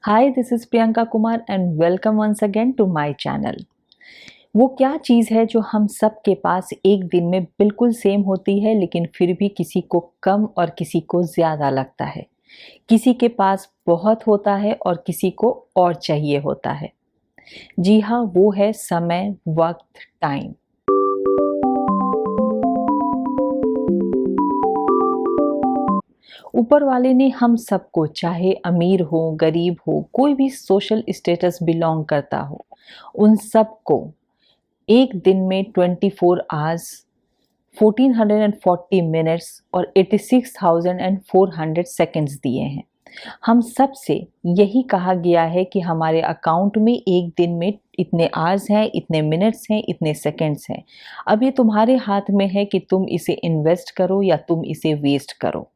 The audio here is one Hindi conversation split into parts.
Hi this is Priyanka Kumar and welcome once again to my channel. वो क्या चीज़ है जो हम सब के पास एक दिन में बिल्कुल सेम होती है लेकिन फिर भी किसी को कम और किसी को ज़्यादा लगता है। किसी के पास बहुत होता है और किसी को और चाहिए होता है। जी हाँ, वो है समय, वक्त, टाइम। ऊपर वाले ने हम सबको, चाहे अमीर हो गरीब हो, कोई भी सोशल स्टेटस बिलोंग करता हो, उन सबको एक दिन में 24 आवर्स, 1440 मिनट्स और 86,400 सेकंड्स दिए हैं। हम सब से यही कहा गया है कि हमारे अकाउंट में एक दिन में इतने आवर्स हैं, इतने मिनट्स हैं, इतने सेकंड्स हैं। अब ये तुम्हारे हाथ में है कि तुम इसे इन्वेस्ट करो या तुम इसे वेस्ट करो।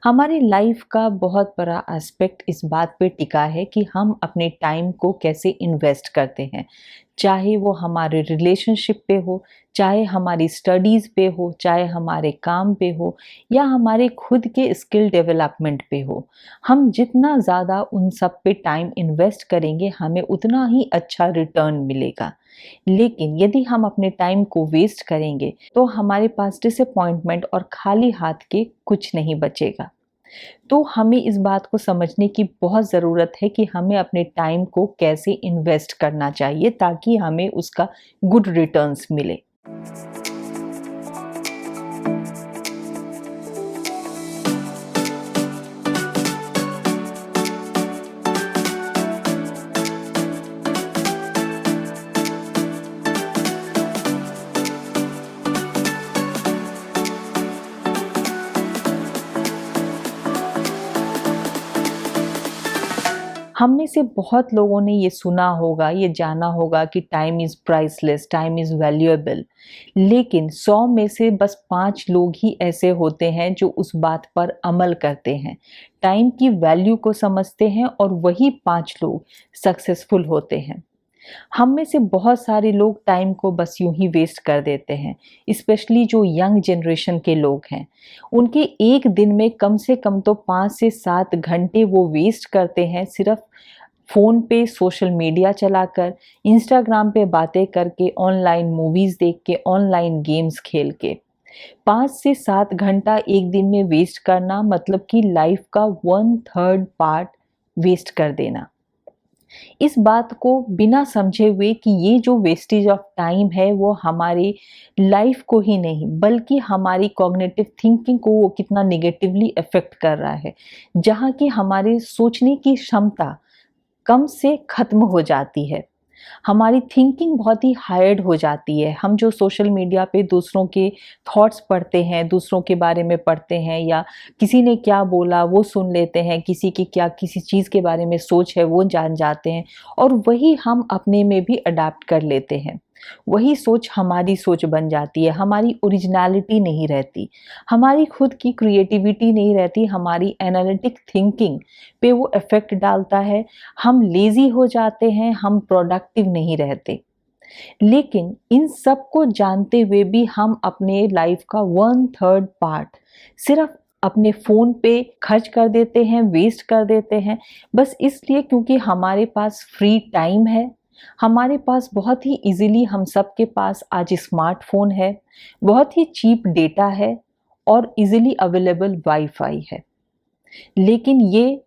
हमारी लाइफ का बहुत बड़ा एस्पेक्ट इस बात पे टिका है कि हम अपने टाइम को कैसे इन्वेस्ट करते हैं। चाहे वो हमारे रिलेशनशिप पे हो, चाहे हमारी स्टडीज़ पे हो, चाहे हमारे काम पे हो या हमारे खुद के स्किल डेवलपमेंट पे हो। हम जितना ज़्यादा उन सब पे टाइम इन्वेस्ट करेंगे, हमें उतना ही अच्छा रिटर्न मिलेगा। लेकिन यदि हम अपने टाइम को वेस्ट करेंगे, तो हमारे पास डिसअपॉइंटमेंट और खाली हाथ के कुछ नहीं बचेगा। तो हमें इस बात को समझने की बहुत ज़रूरत है कि हमें अपने टाइम को कैसे इन्वेस्ट करना चाहिए ताकि हमें उसका गुड रिटर्न्स मिले। हम में से बहुत लोगों ने ये सुना होगा, ये जाना होगा कि time is priceless, time is valuable. लेकिन 100 में से बस 5 लोग ही ऐसे होते हैं जो उस बात पर अमल करते हैं, टाइम की वैल्यू को समझते हैं और वही 5 लोग सक्सेसफुल होते हैं। हम में से बहुत सारे लोग टाइम को बस यूं ही वेस्ट कर देते हैं, स्पेशली जो यंग जनरेशन के लोग हैं। उनके एक दिन में कम से कम तो 5 से 7 घंटे वो वेस्ट करते हैं सिर्फ फ़ोन पे सोशल मीडिया चलाकर, इंस्टाग्राम पे बातें करके, ऑनलाइन मूवीज़ देख के, ऑनलाइन गेम्स खेल के। 5 से 7 घंटा एक दिन में वेस्ट करना मतलब कि लाइफ का 1/3 पार्ट वेस्ट कर देना। इस बात को बिना समझे हुए कि ये जो वेस्टेज ऑफ टाइम है वो हमारी लाइफ को ही नहीं बल्कि हमारी कॉग्निटिव थिंकिंग को वो कितना नेगेटिवली अफेक्ट कर रहा है, जहाँ की हमारे सोचने की क्षमता कम से खत्म हो जाती है। हमारी थिंकिंग बहुत ही हायर्ड हो जाती है। हम जो सोशल मीडिया पे दूसरों के थॉट्स पढ़ते हैं, दूसरों के बारे में पढ़ते हैं या किसी ने क्या बोला वो सुन लेते हैं, किसी की क्या किसी चीज़ के बारे में सोच है वो जान जाते हैं और वही हम अपने में भी अडॉप्ट कर लेते हैं। वही सोच हमारी सोच बन जाती है, हमारी ओरिजिनैलिटी नहीं रहती, हमारी खुद की क्रिएटिविटी नहीं रहती, हमारी एनालिटिक थिंकिंग पे वो इफ़ेक्ट डालता है। हम लेज़ी हो जाते हैं, हम प्रोडक्टिव नहीं रहते। लेकिन इन सब को जानते हुए भी हम अपने लाइफ का 1/3 पार्ट सिर्फ अपने फ़ोन पे खर्च कर देते हैं, वेस्ट कर देते हैं, बस इसलिए क्योंकि हमारे पास फ्री टाइम है, हमारे पास बहुत ही ईज़िली हम सबके पास आज स्मार्टफ़ोन है, बहुत ही चीप डेटा है और ईज़िली अवेलेबल वाई-फाई है। लेकिन ये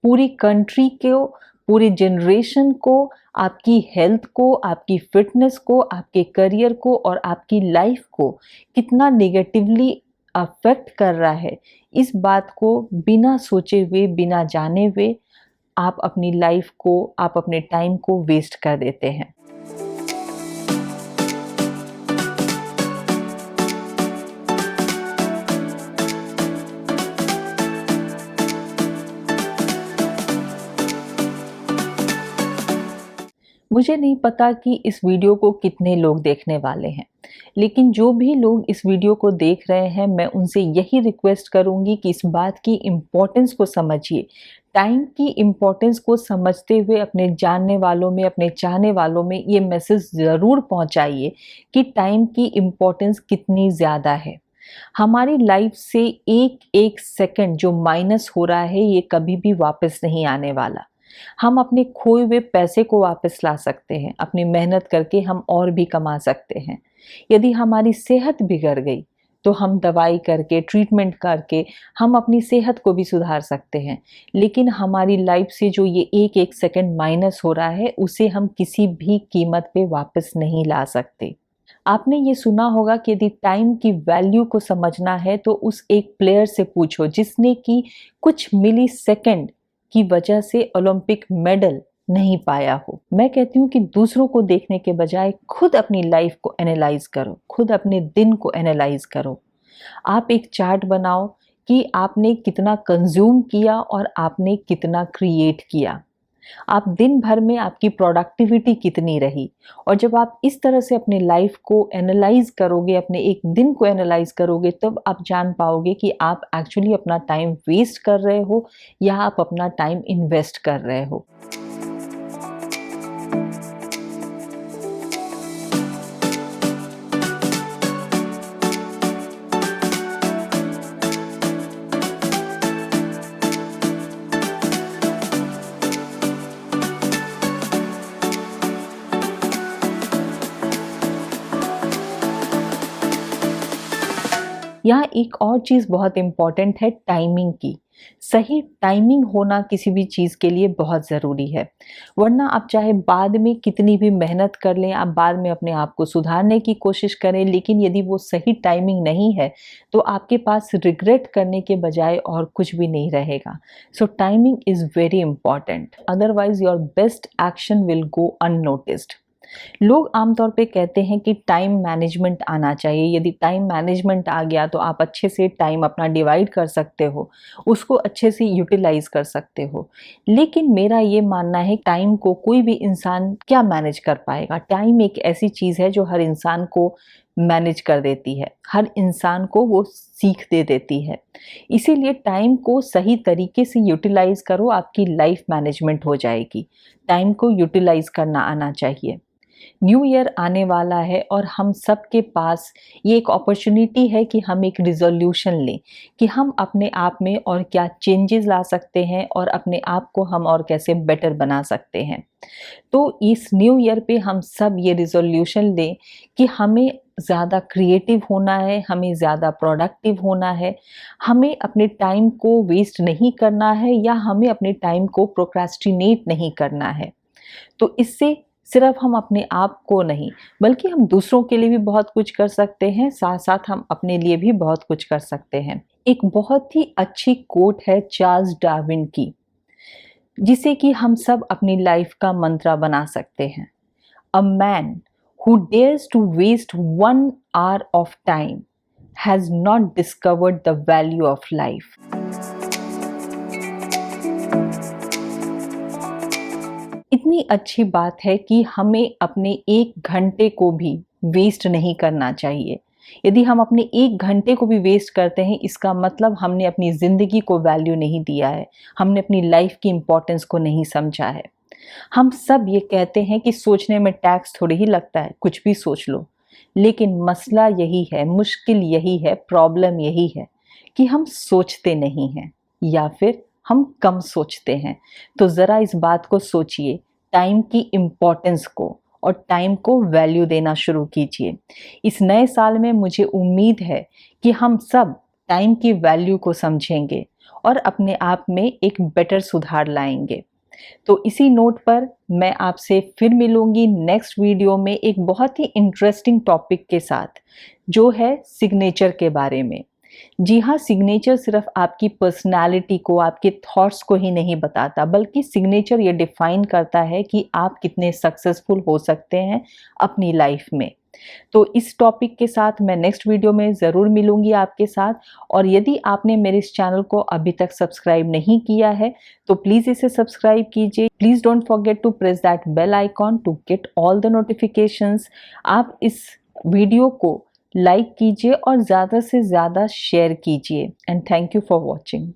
पूरी कंट्री को, पूरे जनरेशन को, आपकी हेल्थ को, आपकी फिटनेस को, आपके करियर को और आपकी लाइफ को कितना नेगेटिवली अफेक्ट कर रहा है, इस बात को बिना सोचे हुए, बिना जाने हुए आप अपनी लाइफ को, आप अपने टाइम को वेस्ट कर देते हैं। मुझे नहीं पता कि इस वीडियो को कितने लोग देखने वाले हैं, लेकिन जो भी लोग इस वीडियो को देख रहे हैं, मैं उनसे यही रिक्वेस्ट करूंगी कि इस बात की इम्पोर्टेंस को समझिए। टाइम की इम्पोर्टेंस को समझते हुए अपने जानने वालों में, अपने चाहने वालों में ये मैसेज ज़रूर पहुंचाइए कि टाइम की इम्पोर्टेंस कितनी ज़्यादा है। हमारी लाइफ से एक एक सेकंड जो माइनस हो रहा है ये कभी भी वापस नहीं आने वाला। हम अपने खोए हुए पैसे को वापस ला सकते हैं, अपनी मेहनत करके हम और भी कमा सकते हैं। यदि हमारी सेहत बिगड़ गई तो हम दवाई करके, ट्रीटमेंट करके हम अपनी सेहत को भी सुधार सकते हैं। लेकिन हमारी लाइफ से जो ये एक एक सेकंड माइनस हो रहा है उसे हम किसी भी कीमत पे वापस नहीं ला सकते। आपने ये सुना होगा कि यदि टाइम की वैल्यू को समझना है तो उस एक प्लेयर से पूछो जिसने कि कुछ मिली सेकेंड की वजह से ओलंपिक मेडल नहीं पाया हो। मैं कहती हूँ कि दूसरों को देखने के बजाय खुद अपनी लाइफ को एनालाइज करो, खुद अपने दिन को एनालाइज करो। आप एक चार्ट बनाओ कि आपने कितना कंज्यूम किया और आपने कितना क्रिएट किया। आप दिन भर में आपकी प्रोडक्टिविटी कितनी रही। और जब आप इस तरह से अपने लाइफ को एनालाइज करोगे, अपने एक दिन को एनालाइज करोगे, तब आप जान पाओगे कि आप एक्चुअली अपना टाइम वेस्ट कर रहे हो या आप अपना टाइम इन्वेस्ट कर रहे हो। यहाँ एक और चीज़ बहुत इम्पॉर्टेंट है टाइमिंग की। सही टाइमिंग होना किसी भी चीज़ के लिए बहुत ज़रूरी है। वरना आप चाहे बाद में कितनी भी मेहनत कर लें, आप बाद में अपने आप को सुधारने की कोशिश करें, लेकिन यदि वो सही टाइमिंग नहीं है तो आपके पास रिग्रेट करने के बजाय और कुछ भी नहीं रहेगा। So timing is very important, otherwise your best action will go unnoticed. लोग आमतौर पे कहते हैं कि टाइम मैनेजमेंट आना चाहिए। यदि टाइम मैनेजमेंट आ गया तो आप अच्छे से टाइम अपना डिवाइड कर सकते हो, उसको अच्छे से यूटिलाइज कर सकते हो। लेकिन मेरा ये मानना है टाइम को कोई भी इंसान क्या मैनेज कर पाएगा। टाइम एक ऐसी चीज़ है जो हर इंसान को मैनेज कर देती है, हर इंसान को वो सीख दे देती है। इसीलिए टाइम को सही तरीके से यूटिलाइज करो, आपकी लाइफ मैनेजमेंट हो जाएगी। टाइम को यूटिलाइज करना आना चाहिए। न्यू ईयर आने वाला है और हम सब के पास ये एक अपॉर्चुनिटी है कि हम एक रिजोल्यूशन लें कि हम अपने आप में और क्या चेंजेस ला सकते हैं और अपने आप को हम और कैसे बेटर बना सकते हैं। तो इस न्यू ईयर पे हम सब ये रिजोल्यूशन लें कि हमें ज़्यादा क्रिएटिव होना है, हमें ज़्यादा प्रोडक्टिव होना है, हमें अपने टाइम को वेस्ट नहीं करना है या हमें अपने टाइम को प्रोक्रेस्टिनेट नहीं करना है। तो इससे सिर्फ हम अपने आप को नहीं बल्कि हम दूसरों के लिए भी बहुत कुछ कर सकते हैं, साथ साथ हम अपने लिए भी बहुत कुछ कर सकते हैं। एक बहुत ही अच्छी कोट है चार्ल्स डार्विन की, जिसे कि हम सब अपनी लाइफ का मंत्र बना सकते हैं। A man who dares to waste 1 hour of time has not discovered the value of life. इतनी अच्छी बात है कि हमें अपने 1 घंटे को भी वेस्ट नहीं करना चाहिए। यदि हम अपने 1 घंटे को भी वेस्ट करते हैं, इसका मतलब हमने अपनी ज़िंदगी को वैल्यू नहीं दिया है, हमने अपनी लाइफ की इम्पोर्टेंस को नहीं समझा है। हम सब ये कहते हैं कि सोचने में टैक्स थोड़ी ही लगता है, कुछ भी सोच लो। लेकिन मसला यही है, मुश्किल यही है, प्रॉब्लम यही है कि हम सोचते नहीं हैं या फिर हम कम सोचते हैं। तो ज़रा इस बात को सोचिए, टाइम की इम्पोर्टेंस को और टाइम को वैल्यू देना शुरू कीजिए। इस नए साल में मुझे उम्मीद है कि हम सब टाइम की वैल्यू को समझेंगे और अपने आप में एक बेटर सुधार लाएंगे। तो इसी नोट पर मैं आपसे फिर मिलूंगी नेक्स्ट वीडियो में एक बहुत ही इंटरेस्टिंग टॉपिक के साथ, जो है सिग्नेचर के बारे में। जी हाँ, सिग्नेचर सिर्फ आपकी पर्सनालिटी को, आपके थॉट्स को ही नहीं बताता, बल्कि सिग्नेचर ये डिफाइन करता है कि आप कितने सक्सेसफुल हो सकते हैं अपनी लाइफ में। तो इस टॉपिक के साथ मैं नेक्स्ट वीडियो में ज़रूर मिलूंगी आपके साथ। और यदि आपने मेरे इस चैनल को अभी तक सब्सक्राइब नहीं किया है तो प्लीज़ इसे सब्सक्राइब कीजिए। Please don't forget to press that bell icon to get all the notifications. आप इस वीडियो को लाइक कीजिए और ज़्यादा से ज़्यादा शेयर कीजिए। And thank you for watching.